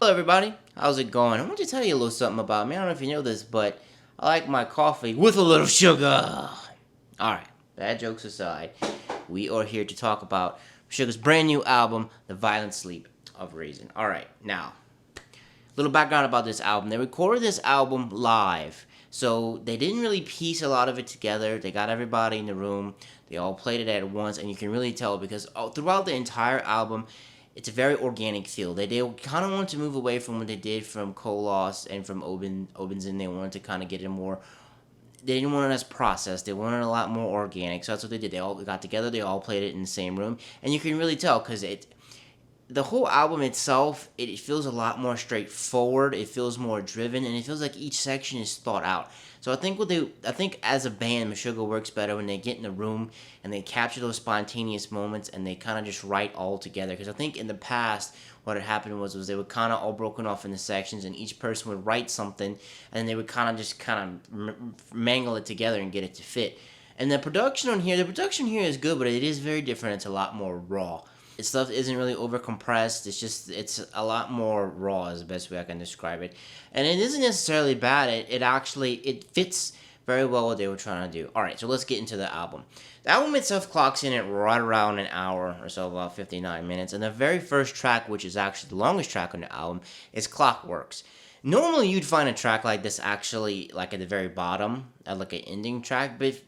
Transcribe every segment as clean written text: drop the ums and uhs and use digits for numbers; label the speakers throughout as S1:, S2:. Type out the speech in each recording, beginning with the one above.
S1: Hello everybody, how's it going? I want to tell you a little something about me. I don't know if you know this, but I like my coffee with a little sugar. Alright, bad jokes aside, we are here to talk about Sugar's brand new album, The Violent Sleep of Reason. Alright, now, little background about this album. They recorded this album live, so they didn't really piece a lot of it together. They got everybody in the room, they all played it at once, and you can really tell because throughout the entire album, it's a very organic feel. They kind of wanted to move away from what they did from Kolos and from Obenzen. They wanted to kind of get it more. They didn't want it as processed. They wanted a lot more organic. So that's what they did. They all got together. They all played it in the same room, and you can really tell because the whole album itself, it feels a lot more straightforward. It feels more driven, and it feels like each section is thought out. So I think as a band, Meshuggah works better when they get in the room and they capture those spontaneous moments and they kind of just write all together. Because I think in the past, what had happened was they were kind of all broken off into sections, and each person would write something, and then they would kind of mangle it together and get it to fit. And the production here is good, but it is very different. It's a lot more raw. Its stuff isn't really over compressed. It's a lot more raw is the best way I can describe it. And it isn't necessarily bad. It fits very well what they were trying to do. Alright, so let's get into the album. The album itself clocks in at right around an hour or so, about 59 minutes. And the very first track, which is actually the longest track on the album, is Clockworks. Normally you'd find a track like this actually like at the very bottom, at like an ending track, but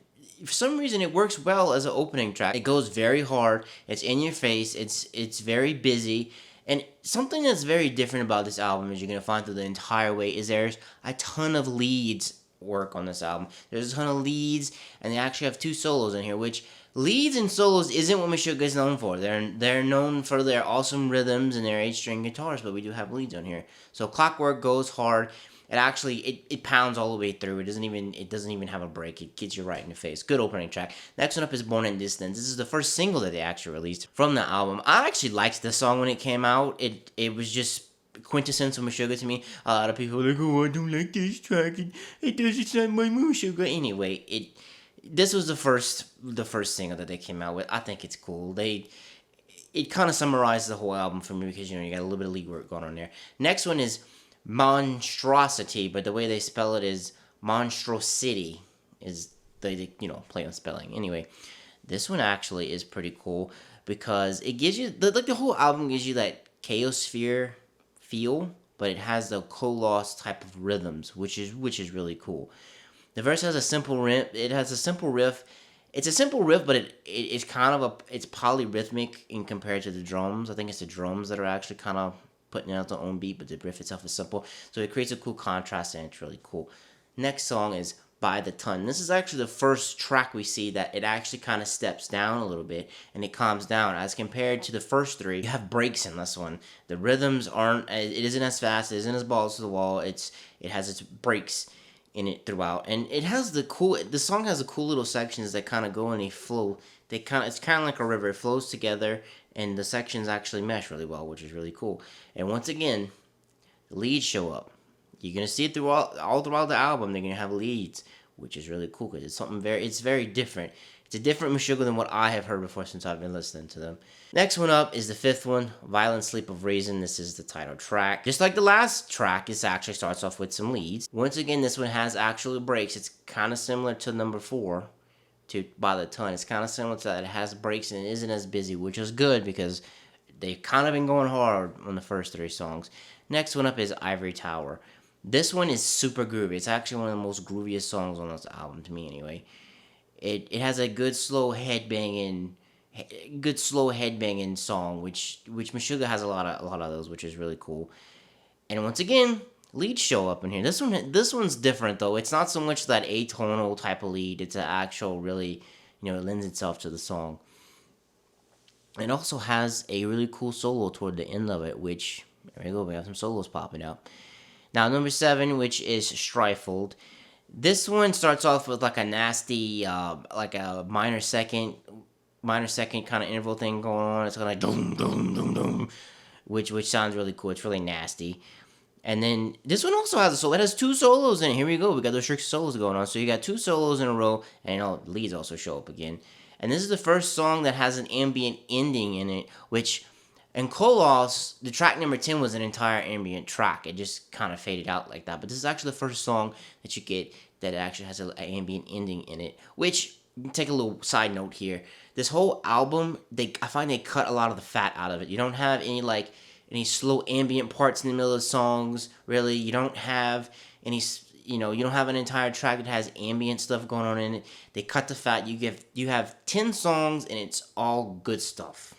S1: for some reason it works well as an opening track. It goes very hard, it's in your face, it's very busy, and something that's very different about this album, as you're going to find through the entire way, is there's a ton of leads work on this album. There's a ton of leads, and they actually have two solos in here, which leads and solos isn't what Meshuggah is known for. They're known for their awesome rhythms and their 8-string guitars, but we do have leads on here. So Clockwork goes hard. It pounds all the way through. It doesn't even have a break. It gets you right in the face. Good opening track. Next one up is Born in Distance. This is the first single that they actually released from the album. I actually liked this song when it came out. It was just quintessential Meshuggah to me. A lot of people are like, oh, I don't like this track. It doesn't sound my Meshuggah. Anyway, this was the first single that they came out with. I think it's cool. It kind of summarizes the whole album for me because you got a little bit of lead work going on there. Next one is Monstrosity, but the way they spell it is Monstrosity, is they play on spelling. Anyway, this one actually is pretty cool because it gives you the whole album gives you that Chaosphere feel, but it has the Kolos type of rhythms, which is really cool. The verse has a simple riff. It has a simple riff. It's a simple riff, but it's kind of it's polyrhythmic in compared to the drums. I think it's the drums that are actually kind of putting out their own beat, but the riff itself is simple. So it creates a cool contrast, and it's really cool. Next song is By the Ton. This is actually the first track we see that it actually kind of steps down a little bit, and it calms down. As compared to the first three, you have breaks in this one. The rhythms it isn't as fast, it isn't as balls to the wall. It has its breaks in it throughout. And the song has the cool little sections that kind of go and they flow. It's kind of like a river. It flows together, and the sections actually mesh really well, which is really cool. And once again, the leads show up. You're gonna see it all throughout the album. They're gonna have leads, which is really cool because it's very different. It's a different Meshuggah than what I have heard before since I've been listening to them. Next one up is the fifth one, Violent Sleep of Reason. This is the title track. Just like the last track, this actually starts off with some leads. Once again, this one has actual breaks. It's kind of similar to number 4. To By the Ton. It's kind of similar to that. It has breaks and it isn't as busy, which is good because they've kind of been going hard on the first 3 songs. Next one up is Ivory Tower. This one is super groovy. It's actually one of the most grooviest songs on this album to me anyway. It has a good slow headbanging song, which Meshuggah has a lot of those, which is really cool. And once again, leads show up in here. This one's different though. It's not so much that atonal type of lead. It's an actual really, it lends itself to the song. It also has a really cool solo toward the end of it, which there we go. We have some solos popping out. Now number 7, which is Strifled. This one starts off with like a nasty, like a minor second kind of interval thing going on. It's kind of like dum dum dum dum, which sounds really cool. It's really nasty. And then this one also has a solo. It has 2 solos in it. Here we go. We got those strict solos going on. So you got 2 solos in a row, and leads also show up again. And this is the first song that has an ambient ending in it, which And Kolos, the track number 10 was an entire ambient track. It just kind of faded out like that. But this is actually the first song that you get that actually has an ambient ending in it. Which, take a little side note here. This whole album, I find they cut a lot of the fat out of it. You don't have any slow ambient parts in the middle of the songs, really. You don't have any, you don't have an entire track that has ambient stuff going on in it. They cut the fat. You have 10 songs, and it's all good stuff.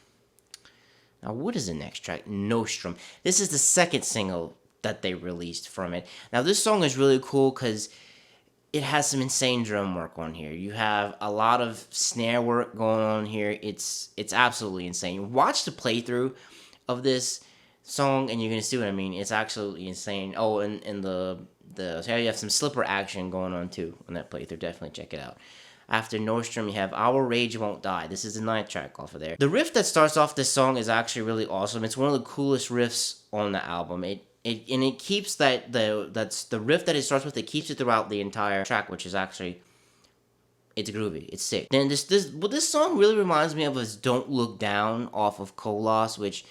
S1: Now, what is the next track? Nostrum. This is the second single that they released from it. Now, this song is really cool because it has some insane drum work on here. You have a lot of snare work going on here. It's absolutely insane. Watch the playthrough of this song, and you're going to see what I mean. It's absolutely insane. Oh, and so you have some slipper action going on, too, on that playthrough. Definitely check it out. After Nostrum, you have Our Rage Won't Die. This is the 9th track off of there. The riff that starts off this song is actually really awesome. It's one of the coolest riffs on the album. It keeps that's the riff that it starts with. It keeps it throughout the entire track, which is actually, it's groovy. It's sick. Then this song really reminds me of is Don't Look Down off of Kolos, which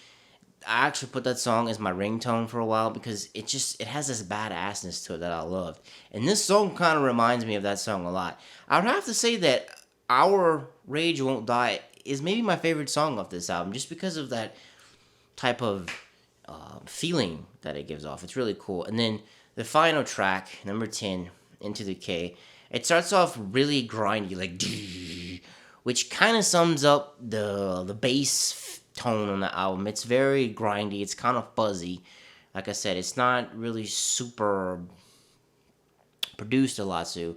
S1: I actually put that song as my ringtone for a while because it has this badassness to it that I loved. And this song kind of reminds me of that song a lot. I would have to say that Our Rage Won't Die is maybe my favorite song off this album just because of that type of feeling that it gives off. It's really cool. And then the final track, number 10, Into the K, it starts off really grindy, like which kind of sums up the bass tone on the album. It's very grindy. It's kind of fuzzy. Like I said, it's not really super produced a lot, so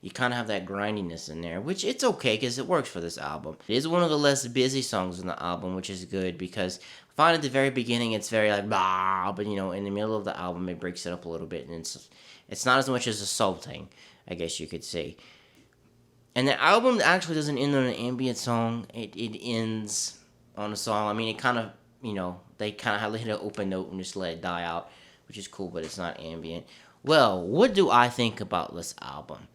S1: you kind of have that grindiness in there, which it's okay because it works for this album. It is one of the less busy songs on the album, which is good because I find at the very beginning it's very like blah, but in the middle of the album it breaks it up a little bit, and it's not as much as assaulting, I guess you could say. And the album actually doesn't end on an ambient song. It ends on a song. I mean, it kind of, they kind of hit an open note and just let it die out, which is cool, but it's not ambient. Well, what do I think about this album?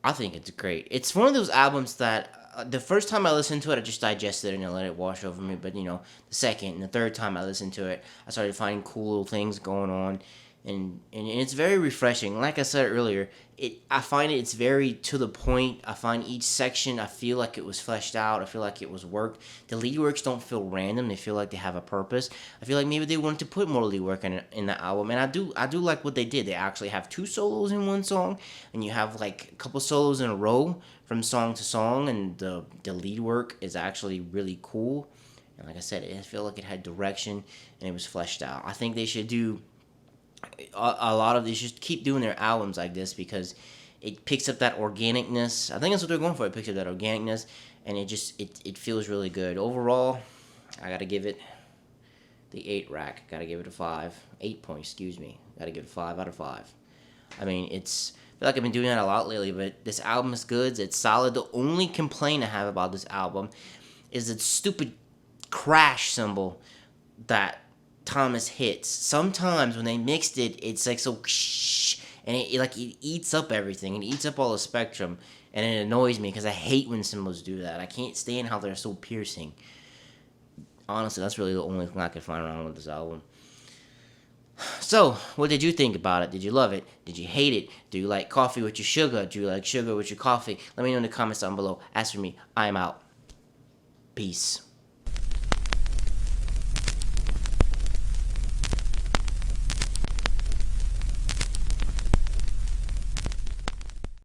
S1: I think it's great. It's one of those albums that the first time I listened to it, I just digested it and let it wash over me. But, the second and the third time I listened to it, I started finding cool little things going on. And it's very refreshing. Like I said earlier, I find it's very to the point. I find each section, I feel like it was fleshed out. I feel like it was worked. The lead works don't feel random. They feel like they have a purpose. I feel like maybe they wanted to put more lead work in the album. And I do like what they did. They actually have 2 solos in one song. And you have like a couple solos in a row from song to song. And the lead work is actually really cool. And like I said, I feel like it had direction and it was fleshed out. I think they should do a lot of these, just keep doing their albums like this because it picks up that organicness. I think that's what they're going for. It picks up that organicness, and it feels really good. Overall, I gotta give it the 8 rack. Gotta give it a 5. 8 points, excuse me. Gotta give it 5 out of 5. I mean, I feel like I've been doing that a lot lately, but this album is good. It's solid. The only complaint I have about this album is that stupid crash cymbal that Thomas hits. Sometimes when they mixed it, it's like so and it eats up everything. It eats up all the spectrum, and it annoys me because I hate when cymbals do that. I can't stand how they're so piercing. Honestly, that's really the only thing I can find wrong with this album. So, what did you think about it? Did you love it? Did you hate it? Do you like coffee with your sugar? Do you like sugar with your coffee? Let me know in the comments down below. As for me, I am out. Peace.